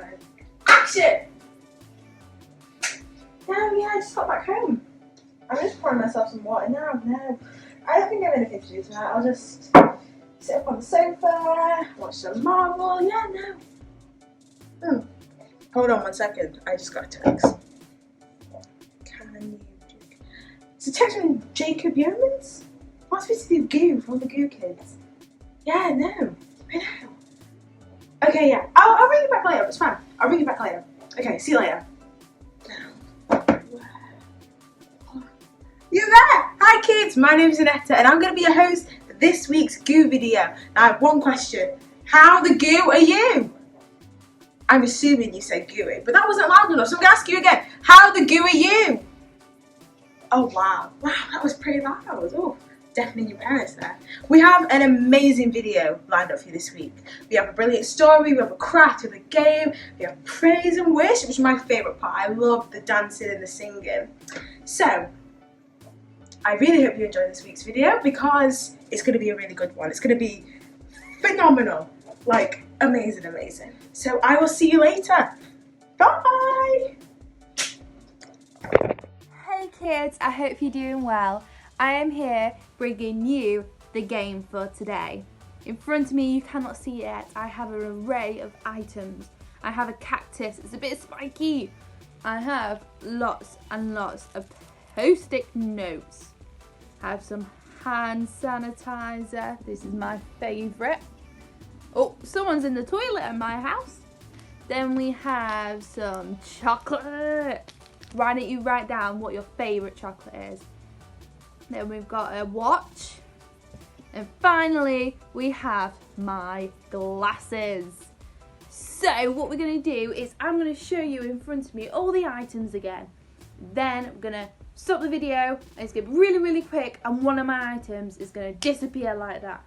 time. Action! No, yeah, I just got back home. I'm just pouring myself some water now. No, I don't think I have anything to do tonight. I'll just sit up on the sofa, watch some Marvel. Yeah, no. Hold on 1 second. I just got a text. Can you do? It's a text from Jacob Yeomans? What's supposed to do GOO for all the GOO kids? Yeah, no. I know. Okay, yeah. I'll ring you back later. It's fine. I'll ring you back later. Okay, see you later. You're there! Hi kids, my name is Annetta and I'm going to be your host for this week's GOO video. Now I have one question. How the GOO are you? I'm assuming you said gooey, but that wasn't loud enough, so I'm going to ask you again. How the GOO are you? Oh wow, that was pretty loud. Oh, deafening your parents there. We have an amazing video lined up for you this week. We have a brilliant story, we have a craft, we have a game, we have praise and worship, which is my favourite part. I love the dancing and the singing. So, I really hope you enjoy this week's video because it's going to be a really good one. It's going to be phenomenal. Like, amazing, amazing. So I will see you later. Bye! Hey kids, I hope you're doing well. I am here bringing you the game for today. In front of me, you cannot see it yet, I have an array of items. I have a cactus, it's a bit spiky. I have lots and lots of post-it notes. I have some hand sanitizer. This is my favourite. Oh, someone's in the toilet in my house. Then we have some chocolate. Why don't you write down what your favourite chocolate is? Then we've got a watch. And finally, we have my glasses. So what we're going to do is I'm going to show you in front of me all the items again. Then I'm going to stop the video, and it's going to be really, really quick, and one of my items is going to disappear like that.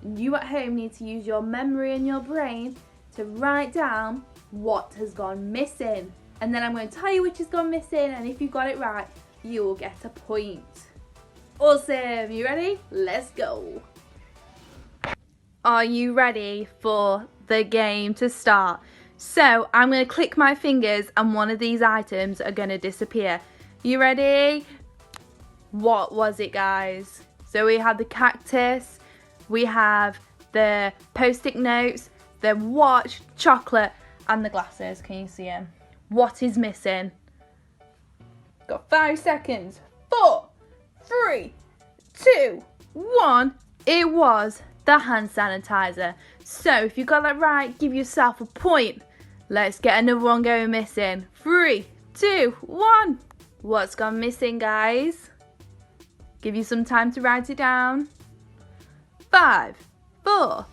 And you at home need to use your memory and your brain to write down what has gone missing. And then I'm going to tell you which has gone missing, and if you got it right, you will get a point. Awesome, you ready? Let's go. Are you ready for the game to start? So I'm going to click my fingers and one of these items are going to disappear. You ready? What was it, guys? So we have the cactus, we have the post-it notes, the watch, chocolate, and the glasses. Can you see them? What is missing? Got 5 seconds. 4, 3, 2, 1. It was the hand sanitizer. So if you got that right, give yourself a point. Let's get another one going missing. 3, 2, 1. What's gone missing, guys? Give you some time to write it down. 5, 4,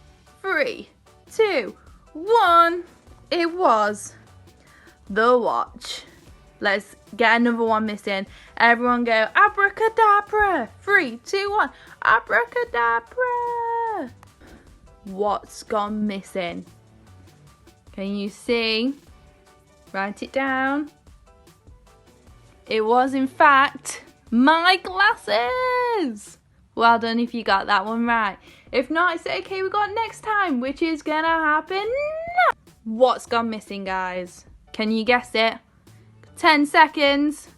3, 2, 1. It was the watch. Let's get another one missing. Everyone go abracadabra. 3, 2, 1. Abracadabra. What's gone missing? Can you see? Write it down. It was, in fact, my glasses. Well done if you got that one right. If not, it's okay, we got next time, which is gonna happen now. What's gone missing, guys? Can you guess it? 10 seconds.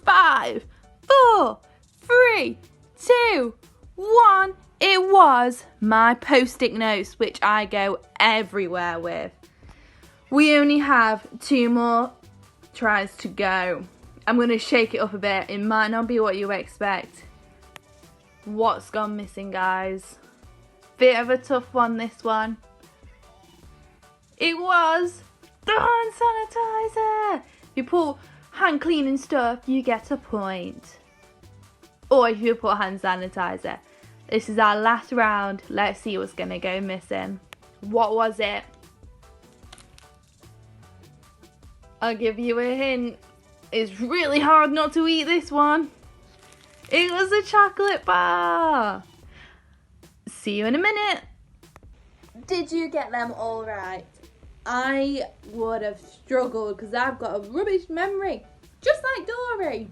5, 4, 3, 2, 1. It was my post-it notes, which I go everywhere with. We only have 2 more tries to go. I'm going to shake it up a bit. It might not be what you expect. What's gone missing, guys? Bit of a tough one, this one. It was the hand sanitizer. If you put hand cleaning stuff, you get a point. Or if you put hand sanitizer. This is our last round. Let's see what's going to go missing. What was it? I'll give you a hint. It's really hard not to eat this one. It was a chocolate bar. See you in a minute. Did you get them all right? I would have struggled because I've got a rubbish memory, just like Dory.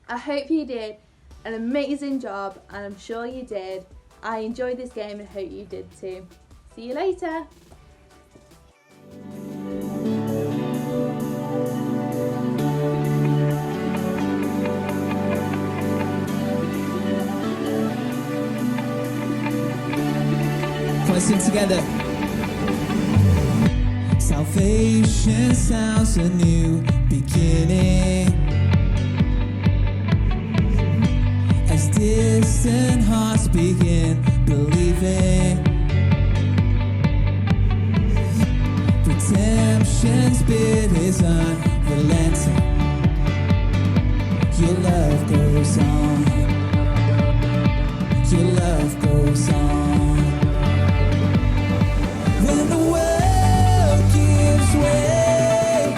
I hope you did an amazing job, and I'm sure you did. I enjoyed this game and hope you did too. See you later. let's sing together. Salvation sounds a new beginning. As distant hearts begin believing, redemption's bid is unrelenting. Your love goes on. Your love goes on. When the world gives way,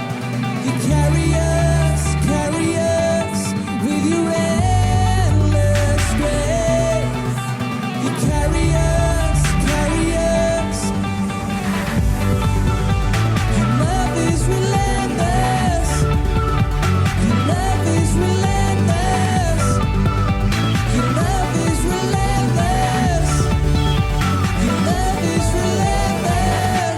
you carry us with your endless grace. You carry us. Your love is relentless. Your love is relentless. Your love is relentless. Your love is relentless. Your love is relentless.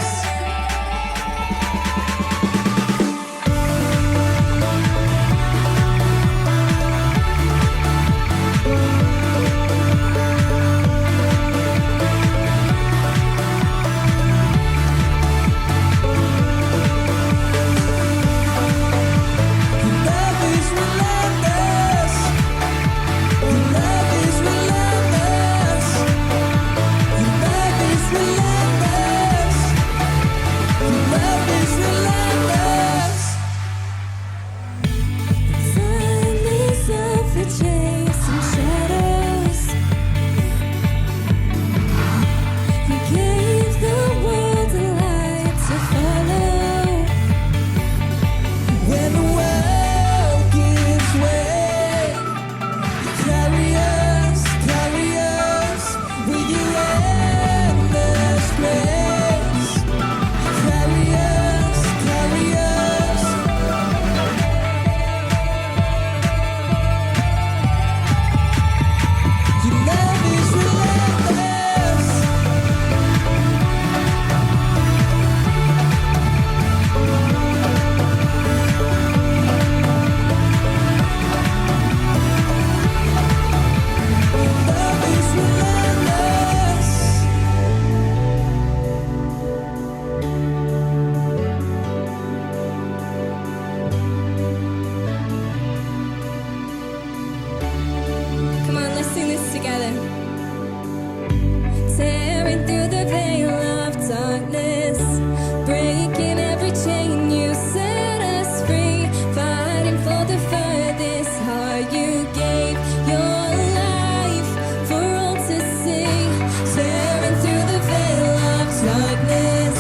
Your love is relentless. Your love is relentless. Your love is relentless. Find myself a chasing shadows. You gave the world a light to follow. When the world gives way, you carry us with your endless grace. You carry us. Your love is relentless. Your love is relentless. Come on, let's sing this together. Tearing through the veil of darkness, breaking every chain, you set us free. Fighting for the furthest heart, you gave your life for all to see. Tearing through the veil of darkness,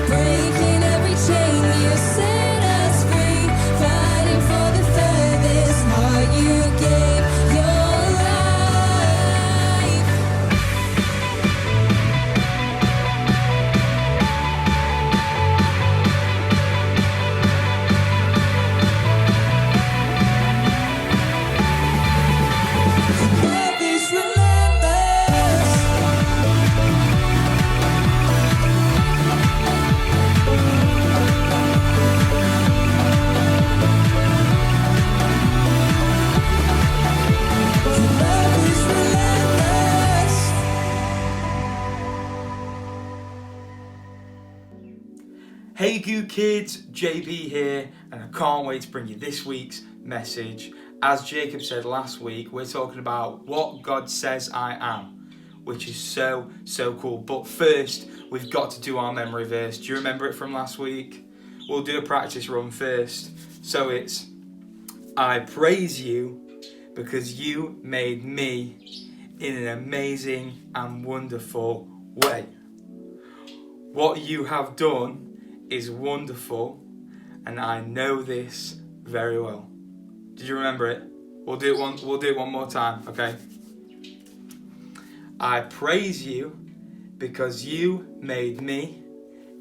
breaking every chain, you set us free. Fighting for the furthest heart, you gave your life. Your love is relentless. Your love is relentless. Hey GOO kids, JB here, and I can't wait to bring you this week's message. As Jacob said last week, we're talking about what God says I am, which is so cool. But first, we've got to do our memory verse. Do you remember it from last week? We'll do a practice run first. So it's, I praise you because you made me in an amazing and wonderful way. What you have done is wonderful, and I know this very well. Did you remember it? We'll do it one more time, okay? I praise you because you made me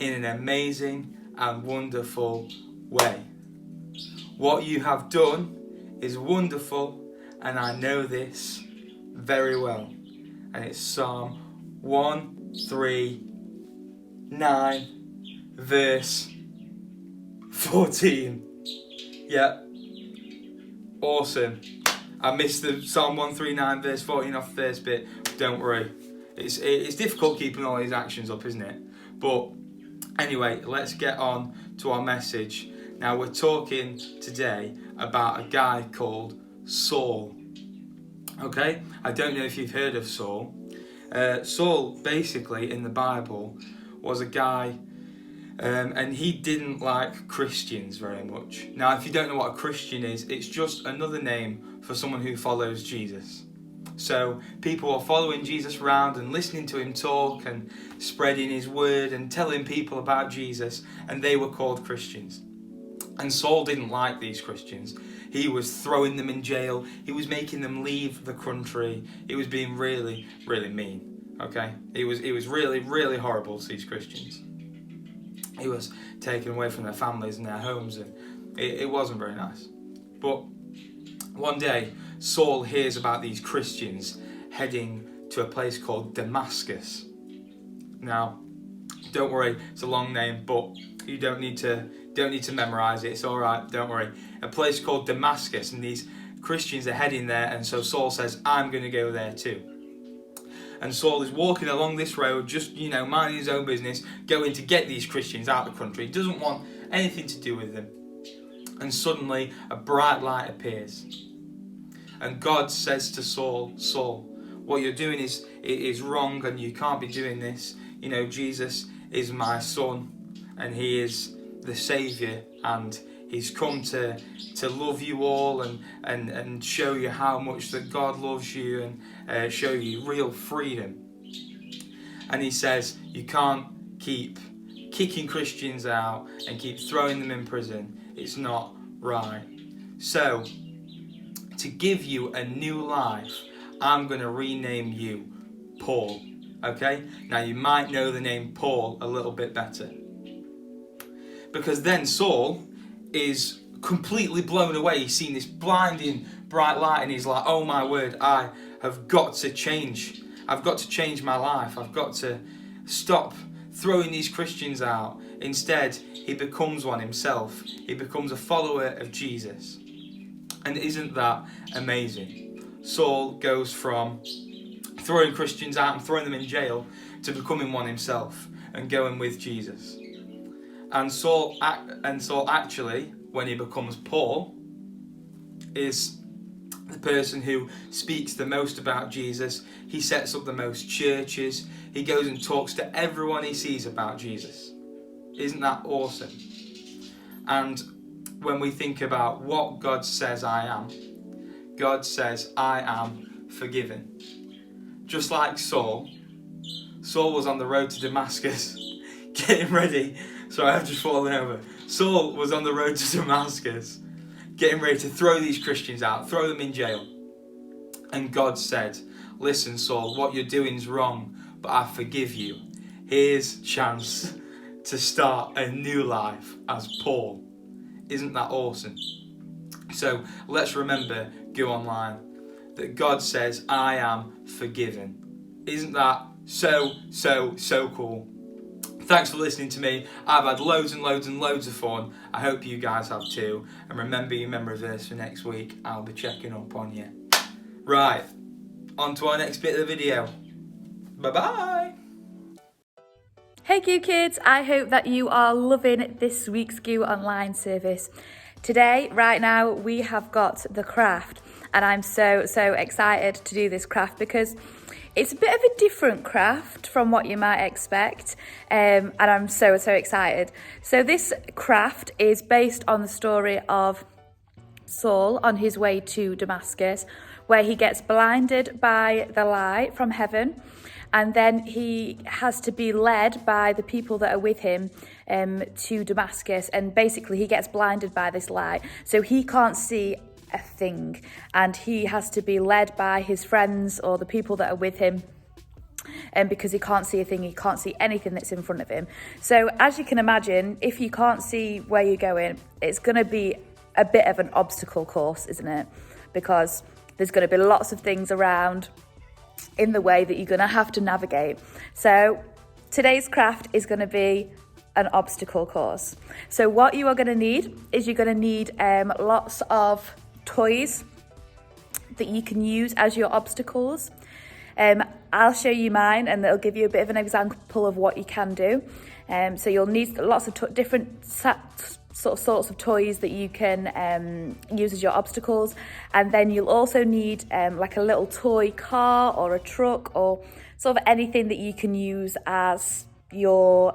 in an amazing and wonderful way. What you have done is wonderful, and I know this very well. And it's Psalm 139 verse 14. Yeah. Awesome. I missed the Psalm 139 verse 14 off the first bit. Don't worry. It's difficult keeping all these actions up, isn't it? But anyway, let's get on to our message. Now we're talking today about a guy called Saul. Okay, I don't know if you've heard of Saul. Saul, basically, in the Bible, was a guy, and he didn't like Christians very much. Now, if you don't know what a Christian is, it's just another name for someone who follows Jesus. So people are following Jesus around and listening to him talk and spreading his word and telling people about Jesus, and they were called Christians. And Saul didn't like these Christians. He was throwing them in jail. He was making them leave the country. He was being really, really mean. Okay? He was really, really horrible to these Christians. He was taken away from their families and their homes, and it wasn't very nice. But one day, Saul hears about these Christians heading to a place called Damascus. Now, don't worry, it's a long name, but you don't need to memorize it. It's all right, don't worry. A place called Damascus, and these Christians are heading there, and so Saul says, I'm going to go there too. And Saul is walking along this road, just, minding his own business, going to get these Christians out of the country. He doesn't want anything to do with them. And suddenly, a bright light appears. And God says to Saul, Saul, what you're doing is wrong, and you can't be doing this. Jesus is my son, and he is the Saviour, and he's come to love you all and show you how much that God loves you and show you real freedom. And he says you can't keep kicking Christians out and keep throwing them in prison. It's not right. So, to give you a new life, I'm going to rename you Paul. Okay? Now you might know the name Paul a little bit better. Because then Saul is completely blown away. He's seen this blinding bright light and he's like, oh my word, I have got to change. I've got to change my life. I've got to stop throwing these Christians out. Instead, he becomes one himself. He becomes a follower of Jesus. And isn't that amazing? Saul goes from throwing Christians out and throwing them in jail to becoming one himself and going with Jesus. And Saul actually, when he becomes Paul, is the person who speaks the most about Jesus. He sets up the most churches. He goes and talks to everyone he sees about Jesus. Isn't that awesome? And when we think about what God says I am, God says I am forgiven. Just like Saul was on the road to Damascus getting ready. Sorry, I've just fallen over. Saul was on the road to Damascus getting ready to throw these Christians out, throw them in jail. And God said, listen, Saul, what you're doing is wrong, but I forgive you. Here's a chance to start a new life as Paul. Isn't that awesome? So let's remember, GOO Online, that God says, I am forgiven. Isn't that so cool? Thanks for listening to me. I've had loads and loads and loads of fun. I hope you guys have too. And remember your memory verse for next week. I'll be checking up on you. Right, on to our next bit of the video. Bye-bye. Hey GOO kids, I hope that you are loving this week's GOO Online service. Today, right now, we have got the craft, and I'm so excited to do this craft because it's a bit of a different craft from what you might expect, and I'm so excited. So this craft is based on the story of Saul on his way to Damascus, where he gets blinded by the light from heaven, and then he has to be led by the people that are with him to Damascus, and basically he gets blinded by this light, so he can't see a thing, and he has to be led by his friends or the people that are with him, and because he can't see a thing, he can't see anything that's in front of him. So as you can imagine, if you can't see where you're going, it's going to be a bit of an obstacle course, isn't it? Because there's going to be lots of things around in the way that you're going to have to navigate. So today's craft is going to be an obstacle course. So what you are going to need is you're going to need lots of toys that you can use as your obstacles. I'll show you mine and it'll give you a bit of an example of what you can do. So you'll need lots of different sorts of toys that you can use as your obstacles, and then you'll also need like a little toy car or a truck or sort of anything that you can use as your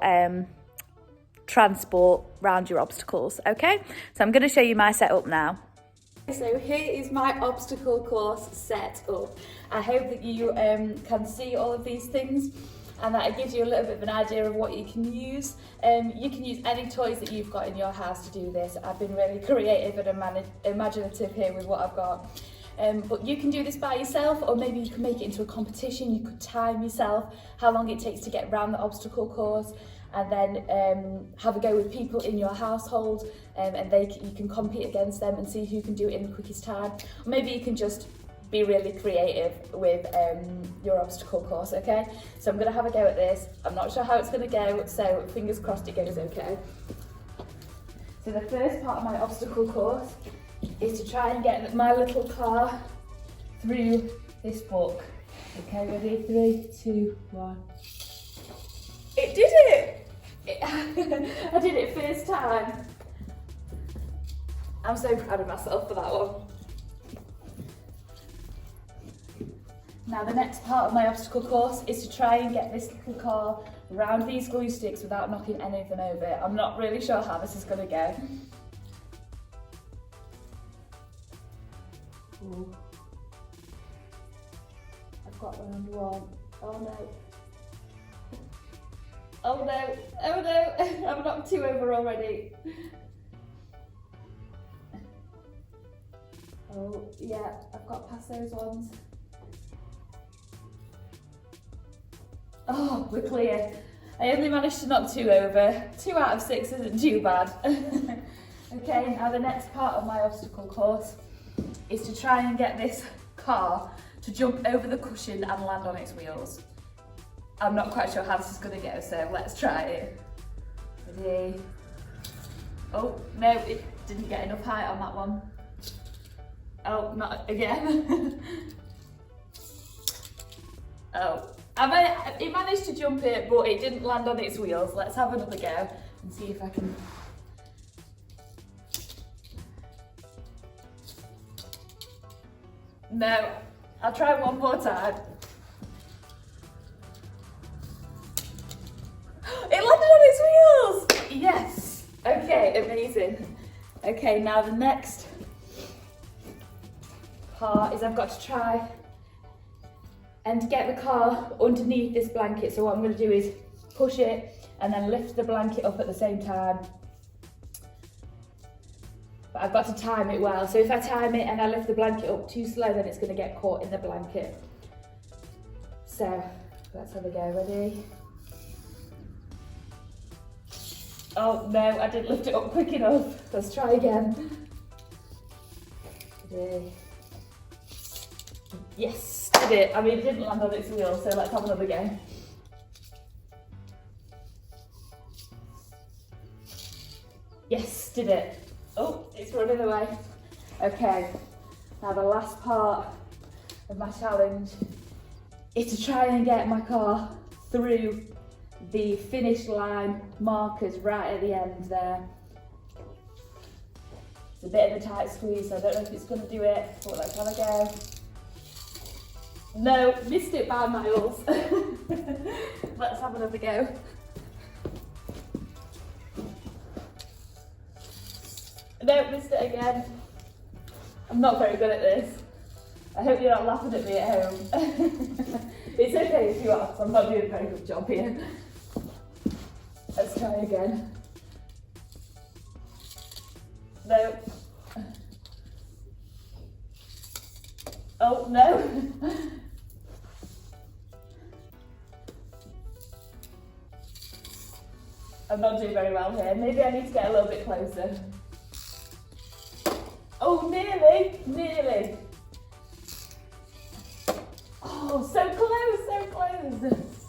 transport around your obstacles. Okay, so I'm going to show you my setup now. So here is my obstacle course set up. I hope that you can see all of these things and that it gives you a little bit of an idea of what you can use. You can use any toys that you've got in your house to do this. I've been really creative and imaginative here with what I've got. But you can do this by yourself, or maybe you can make it into a competition. You could time yourself how long it takes to get around the obstacle course, and then have a go with people in your household, and you can compete against them and see who can do it in the quickest time. Or maybe you can just be really creative with your obstacle course, okay? So I'm going to have a go at this. I'm not sure how it's going to go, so fingers crossed it goes okay. So the first part of my obstacle course is to try and get my little car through this book. Okay, ready? 3, 2, 1. It did it! I did it first time. I'm so proud of myself for that one. Now the next part of my obstacle course is to try and get this little car around these glue sticks without knocking any of them over. I'm not really sure how this is going to go. Ooh. I've got round one. Oh no. Oh no, oh no, I've knocked 2 over already. Oh yeah, I've got past those ones. Oh, we're clear. I only managed to knock 2 over. 2 out of 6 isn't too bad. Okay, now the next part of my obstacle course is to try and get this car to jump over the cushion and land on its wheels. I'm not quite sure how this is going to go, so let's try it. Ready? Oh, no, it didn't get enough height on that one. Oh, not again. Oh, it managed to jump it, but it didn't land on its wheels. Let's have another go and see if I can. No, I'll try one more time. It landed on its wheels! Yes! Okay, amazing. Okay, now the next part is I've got to try and get the car underneath this blanket. So what I'm going to do is push it and then lift the blanket up at the same time. But I've got to time it well. So if I time it and I lift the blanket up too slow, then it's going to get caught in the blanket. So let's have a go. Ready? Oh no, I didn't lift it up quick enough. Let's try again. Ready? Yes, did it. I mean, it didn't land on its wheels, so let's have another go. Yes, did it. Oh, it's running away. Okay, now the last part of my challenge is to try and get my car through the finish line markers right at the end there. It's a bit of a tight squeeze, so I don't know if it's going to do it, but let's have a go. No, missed it by miles. Let's have another go. No, missed it again. I'm not very good at this. I hope you're not laughing at me at home. It's okay if you are, I'm not doing a very good job here. Let's try again. No. Oh, no. I'm not doing very well here. Maybe I need to get a little bit closer. Oh, nearly, nearly. Oh, so close, so close.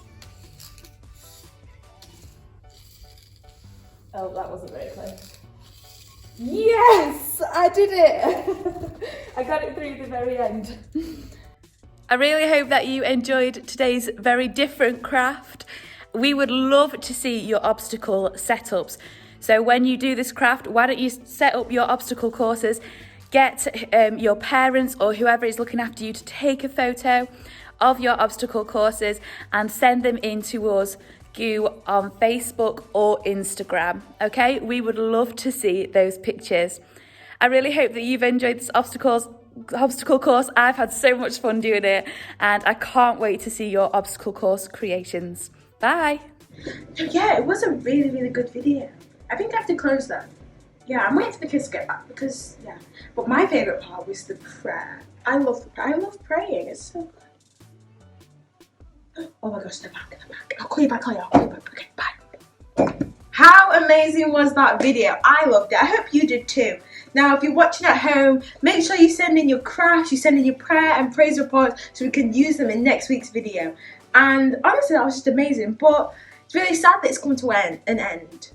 Oh, that wasn't very close. Yes, I did it. I got it through the very end. I really hope that you enjoyed today's very different craft. We would love to see your obstacle setups. So when you do this craft, why don't you set up your obstacle courses, get your parents or whoever is looking after you to take a photo of your obstacle courses and send them in to us, GOO, on Facebook or Instagram. Okay, we would love to see those pictures. I really hope that you've enjoyed this obstacle course. I've had so much fun doing it and I can't wait to see your obstacle course creations. Bye. Yeah, it was a really, really good video. I think I have to close that. Yeah, I'm waiting for the kids to get back because, yeah. But my favourite part was the prayer. I love praying. It's so good. Oh my gosh, they're back. I'll call you back later. Okay, bye. How amazing was that video? I loved it. I hope you did too. Now, if you're watching at home, make sure you send in your crafts, you send in your prayer and praise reports so we can use them in next week's video. And honestly, that was just amazing. But it's really sad that it's come to an end.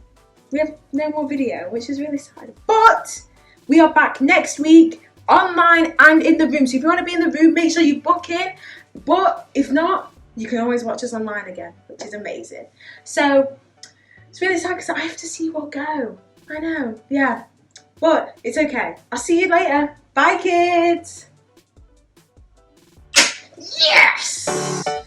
We have no more video, which is really sad. But we are back next week, online and in the room. So if you want to be in the room, make sure you book in. But if not, you can always watch us online again, which is amazing. So it's really sad because I have to see you all go. I know, yeah. But it's okay. I'll see you later. Bye, kids. Yes!